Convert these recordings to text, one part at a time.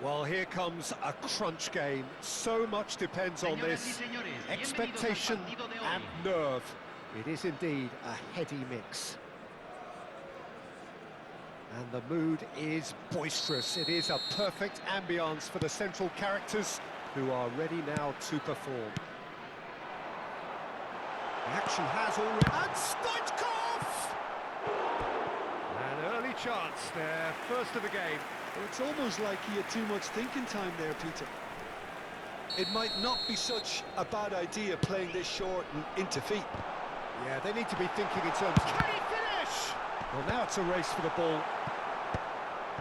Well, here comes a crunch game. So much depends on this. Expectation and nerve. It is indeed a heady mix. And the mood is boisterous. It is a perfect ambience for the central characters who are ready now to perform. The action has already... And Stoichkov! An early chance there, first of the game. It's almost like he had too much thinking time there, Peter. It might not be such a bad idea playing this short and into feet. Yeah, they need to be thinking in terms of... Can he finish? Well, now it's a race for the ball.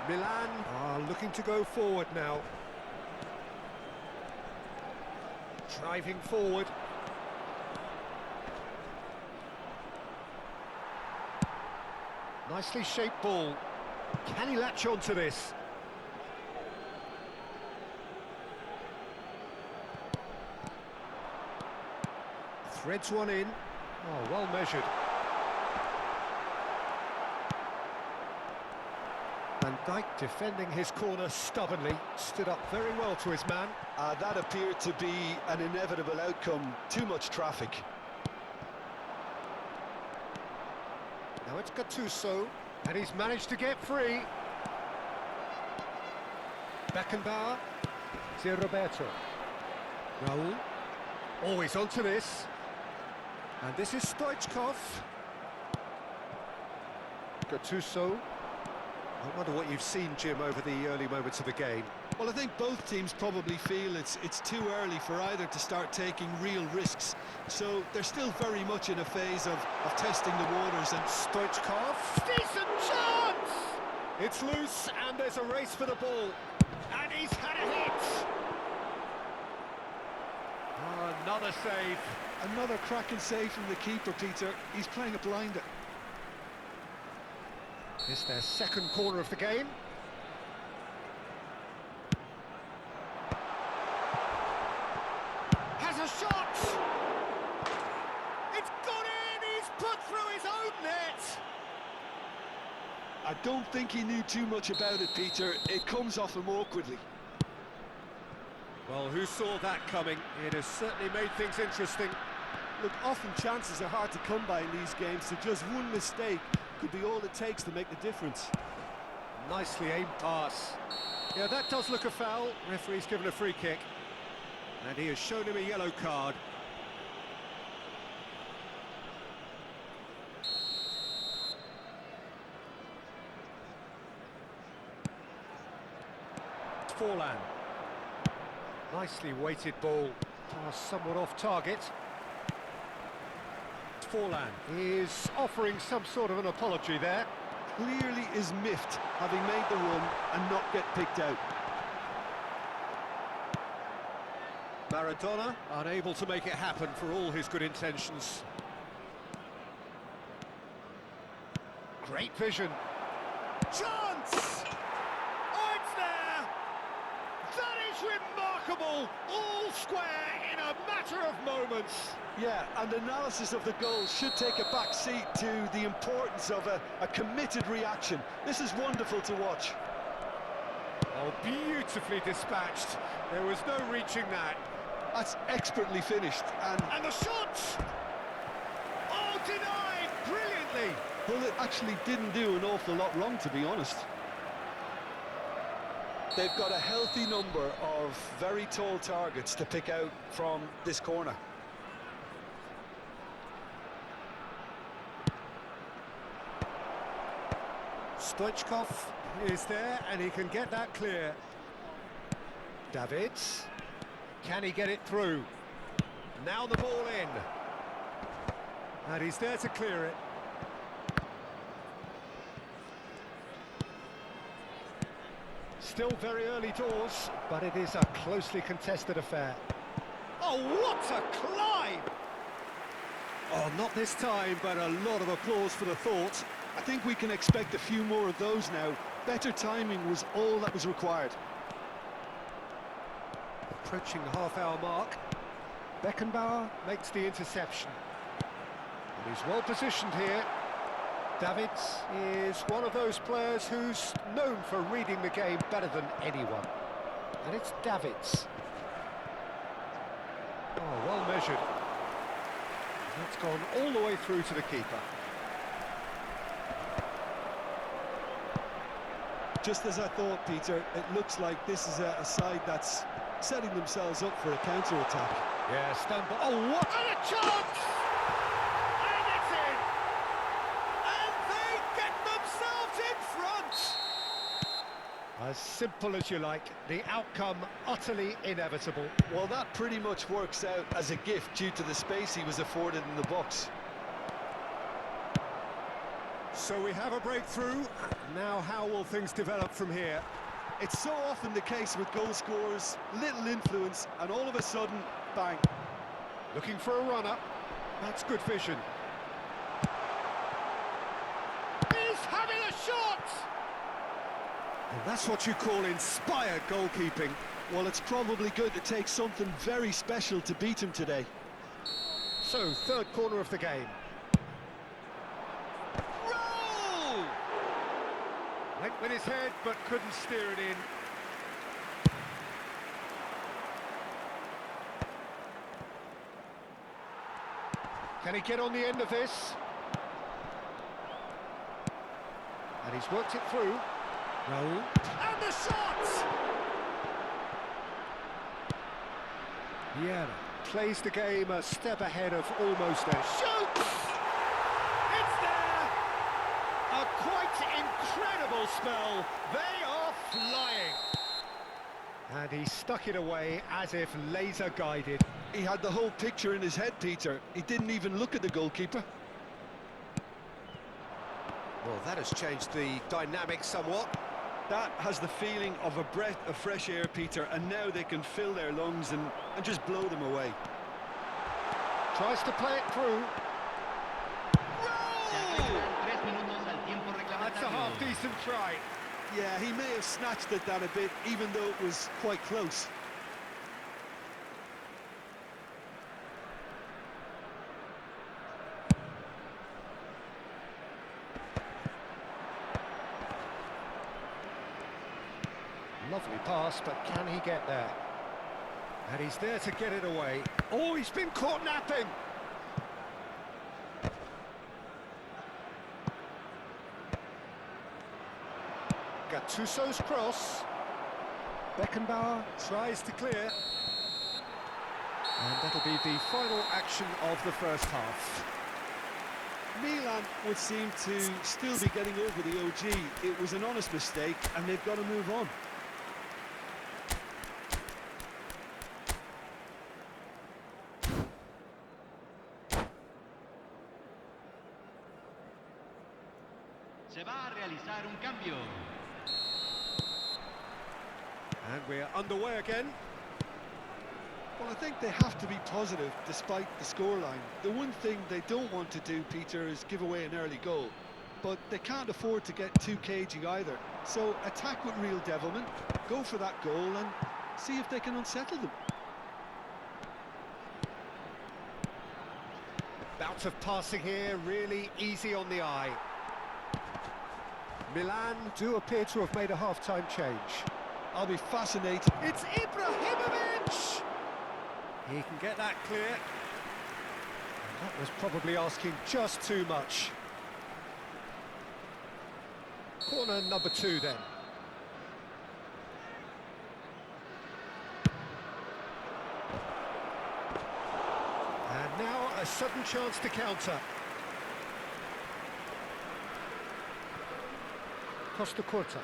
Milan are looking to go forward now. Driving forward. Nicely shaped ball. Can he latch on to this? Threads one in. Oh, well measured. Van Dijk defending his corner stubbornly, stood up very well to his man. That appeared to be an inevitable outcome. Too much traffic. Now it's Gattuso, and he's managed to get free. Beckenbauer, Zé Roberto. Raul, always onto this. And this is Stoichkov. Gattuso. I wonder what you've seen, Jim, over the early moments of the game. Well, I think both teams probably feel it's too early for either to start taking real risks. So they're still very much in a phase of testing the waters. And Stoichkov, decent chance! It's loose, and there's a race for the ball. And he's had a hit! Oh, another save. Another cracking save from the keeper, Peter. He's playing a blinder. It's their second corner of the game. Has a shot! It's gone in! He's put through his own net! I don't think he knew too much about it, Peter. It comes off him awkwardly. Well, who saw that coming? It has certainly made things interesting. Look, often chances are hard to come by in these games, so just one mistake could be all it takes to make the difference. Nicely aimed pass. Yeah, that does look a foul. Referee's given a free kick. And he has shown him a yellow card. Forlan. Nicely weighted ball. Pass somewhat off target. Forlan is offering some sort of an apology there. Clearly is miffed, having made the run and not get picked out. Maradona unable to make it happen for all his good intentions. Great vision. Chance! Oh, it's there! That is remarkable! All square in a matter of moments. Yeah, and analysis of the goal should take a back seat to the importance of a committed reaction. This is wonderful to watch. Oh, beautifully dispatched. There was no reaching that. That's expertly finished. And the shot! Oh, denied brilliantly! Well, it actually didn't do an awful lot wrong, to be honest. They've got a healthy number of very tall targets to pick out from this corner. Stoichkov is there, and he can get that clear. Davids, can he get it through? Now the ball in. And he's there to clear it. Still very early doors, but it is a closely contested affair. Oh, what a climb! Oh, not this time, but a lot of applause for the thought. I think we can expect a few more of those now. Better timing was all that was required. Approaching the half-hour mark. Beckenbauer makes the interception. And he's well positioned here. Davids is one of those players who's known for reading the game better than anyone. And it's Davids. Oh, well measured. That's gone all the way through to the keeper. Just as I thought, Peter, it looks like this is a side that's setting themselves up for a counter-attack. Yeah, stumble. Oh, what a chance! And it's in! And they get themselves in front! As simple as you like, the outcome utterly inevitable. Well, that pretty much works out as a gift due to the space he was afforded in the box. So we have a breakthrough. Now how will things develop from here? It's so often the case with goal scorers, little influence, and all of a sudden, bang. Looking for a runner. That's good vision. He's having a shot! And that's what you call inspired goalkeeping. Well, it's probably going to take something very special to beat him today. So, third corner of the game. Roll! Went with his head, but couldn't steer it in. Can he get on the end of this? And he's worked it through. Raul. And the shot! Vieira plays the game a step ahead of almost there. Shoots! It's there! A quite incredible spell. They are flying. And he stuck it away as if laser guided. He had the whole picture in his head, Peter. He didn't even look at the goalkeeper. Well, that has changed the dynamic somewhat. That has the feeling of a breath of fresh air, Peter, and now they can fill their lungs and just blow them away. Tries to play it through. Roll! That's a half-decent try. Yeah, he may have snatched at that a bit, even though it was quite close. Lovely pass, but can he get there? And he's there to get it away. Oh, he's been caught napping! Gattuso's cross. Beckenbauer tries to clear. And that'll be the final action of the first half. Milan would seem to still be getting over the OG. It was an honest mistake, and they've got to move on. Se va a realizar un cambio. And we're underway again. Well, I think they have to be positive despite the scoreline. The one thing they don't want to do, Peter, is give away an early goal. But they can't afford to get too cagey either. So attack with real devilment, go for that goal and see if they can unsettle them. Bout of passing here, really easy on the eye. Milan do appear to have made a half-time change. I'll be fascinated. It's Ibrahimovic! He can get that clear. And that was probably asking just too much. Corner number 2 then. And now a sudden chance to counter. Costa Curta.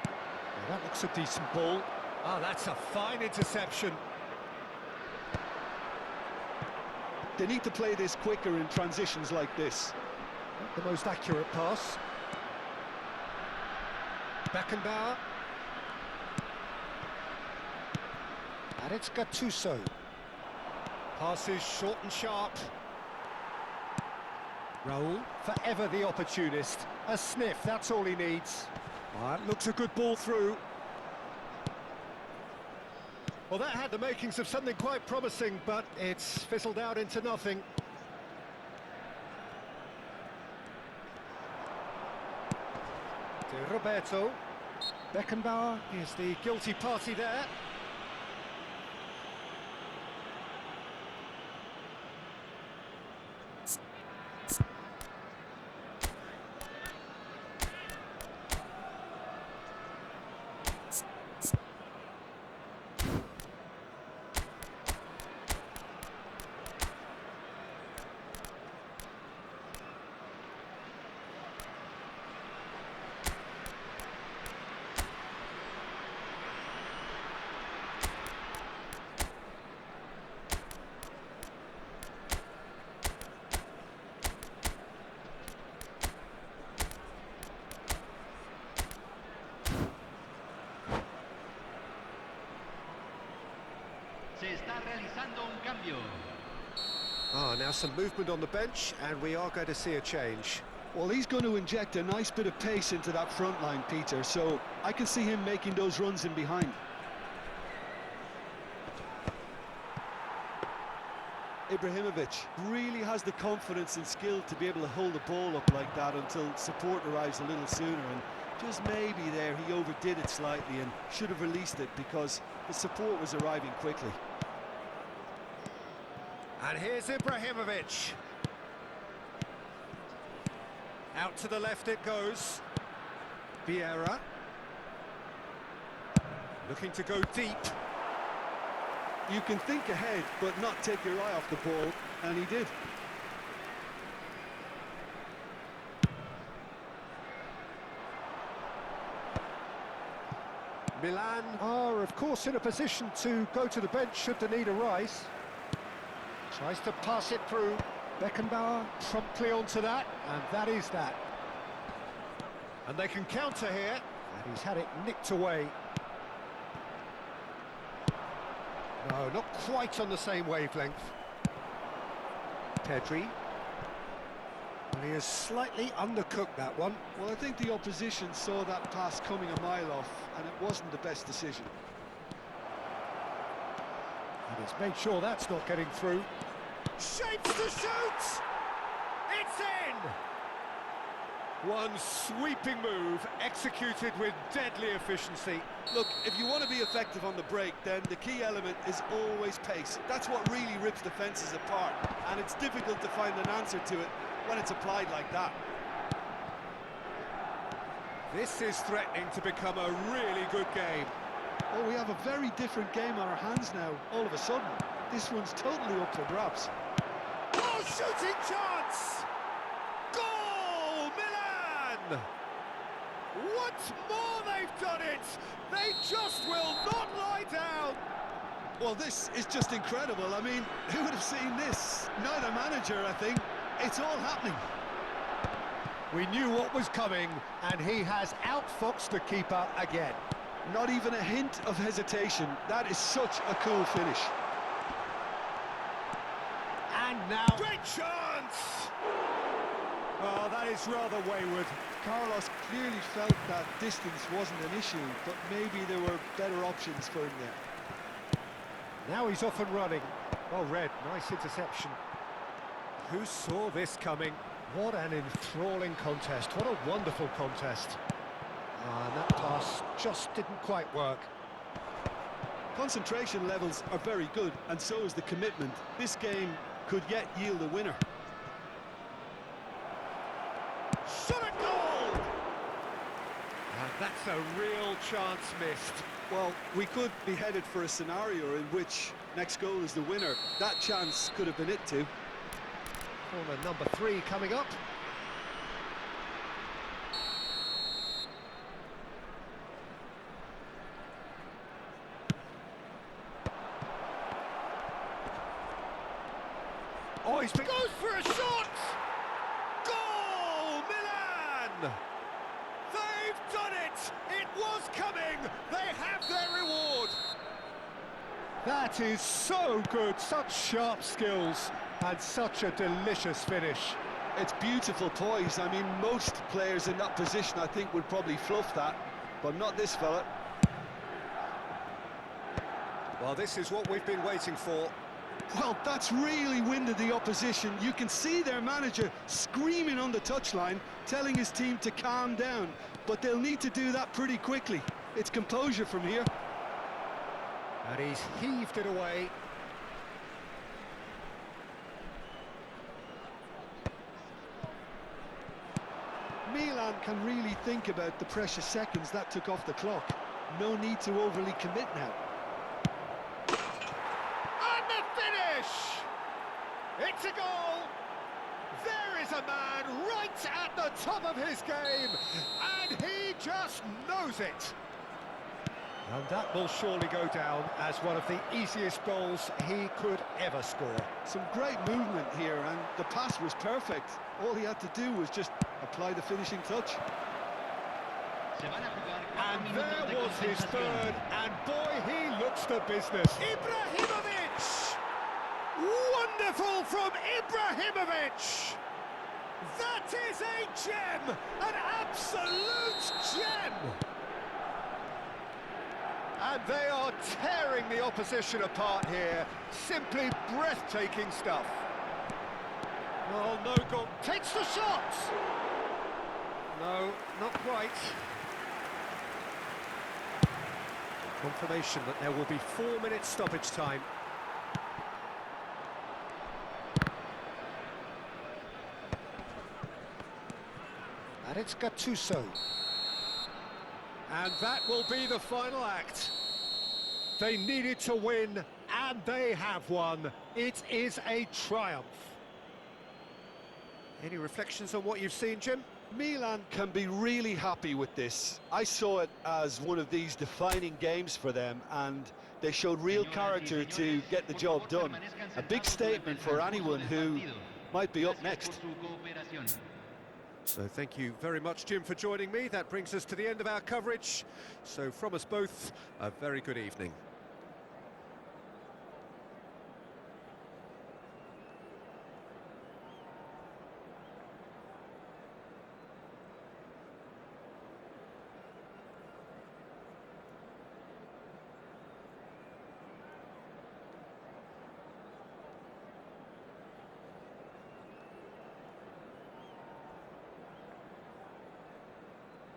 Well, that looks a decent ball. Ah, that's a fine interception. They need to play this quicker in transitions like this. Not the most accurate pass. Beckenbauer. And it's Gattuso. Passes short and sharp. Raul, forever the opportunist. A sniff, that's all he needs. Well, that looks a good ball through. Well, that had the makings of something quite promising, but it's fizzled out into nothing. De Roberto. Beckenbauer is the guilty party there. Se está realizando un cambio. Now some movement on the bench, and we are going to see a change. Well, he's going to inject a nice bit of pace into that front line, Peter, so I can see him making those runs in behind. Ibrahimovic really has the confidence and skill to be able to hold the ball up like that until support arrives a little sooner, and just maybe there he overdid it slightly and should have released it because the support was arriving quickly. And here's Ibrahimovic. Out to the left it goes. Vieira. Looking to go deep. You can think ahead but not take your eye off the ball, and he did. Milan are of course in a position to go to the bench should the need arise. Tries to pass it through. Beckenbauer promptly onto that, and that is that. And they can counter here, and he's had it nicked away. No, not quite on the same wavelength. Pedri. And he has slightly undercooked that one. Well, I think the opposition saw that pass coming a mile off, and it wasn't the best decision. And he's made sure that's not getting through. Shapes to shoot! It's in! One sweeping move, executed with deadly efficiency. Look, if you want to be effective on the break, then the key element is always pace. That's what really rips defences apart, and it's difficult to find an answer to it when it's applied like that. This is threatening to become a really good game. Oh, we have a very different game on our hands now, all of a sudden. This one's totally up for grabs. Oh, shooting chance! Goal, Milan! Once more they've done it! They just will not lie down! Well, this is just incredible. I mean, who would have seen this? Neither manager, I think. It's all happening. We knew what was coming, and he has outfoxed the keeper again. Not even a hint of hesitation. That is such a cool finish. And now... Great chance! Oh, that is rather wayward. Carlos clearly felt that distance wasn't an issue, but maybe there were better options for him there. Now he's off and running. Well read, nice interception. Who saw this coming? What an enthralling contest, what a wonderful contest. And that pass just didn't quite work. Concentration levels are very good, and so is the commitment. This game could yet yield a winner. Shot a goal! And that's a real chance missed. Well, we could be headed for a scenario in which next goal is the winner. That chance could have been it too. Corner number 3 coming up. Oh, he's goes for a shot! Goal, Milan! They've done it! It was coming! They have their reward! That is so good, such sharp skills, and such a delicious finish. It's beautiful poise. I mean, most players in that position, I think, would probably fluff that, but not this fella. Well, this is what we've been waiting for. Well, that's really winded the opposition. You can see their manager screaming on the touchline, telling his team to calm down, but they'll need to do that pretty quickly. It's composure from here. And he's heaved it away. Milan can really think about the precious seconds that took off the clock. No need to overly commit now. And the finish! It's a goal! There is a man right at the top of his game, and he just knows it. And that will surely go down as one of the easiest goals he could ever score. Some great movement here, and the pass was perfect. All he had to do was just apply the finishing touch. And there was his third, and boy, he looks the business. Ibrahimovic! Wonderful from Ibrahimovic! That is a gem! An absolute gem! And they are tearing the opposition apart here. Simply breathtaking stuff. Oh, no goal. Takes the shot! No, not quite. Confirmation that there will be 4 minutes stoppage time. And it's Gattuso. And that will be the final act. They needed to win, and they have won. It is a triumph. Any reflections on what you've seen, Jim? Milan can be really happy with this. I saw it as one of these defining games for them, and they showed real character to get the job done. A big statement for anyone who might be up next. So thank you very much, Jim, for joining me. That brings us to the end of our coverage. So from us both, a very good evening.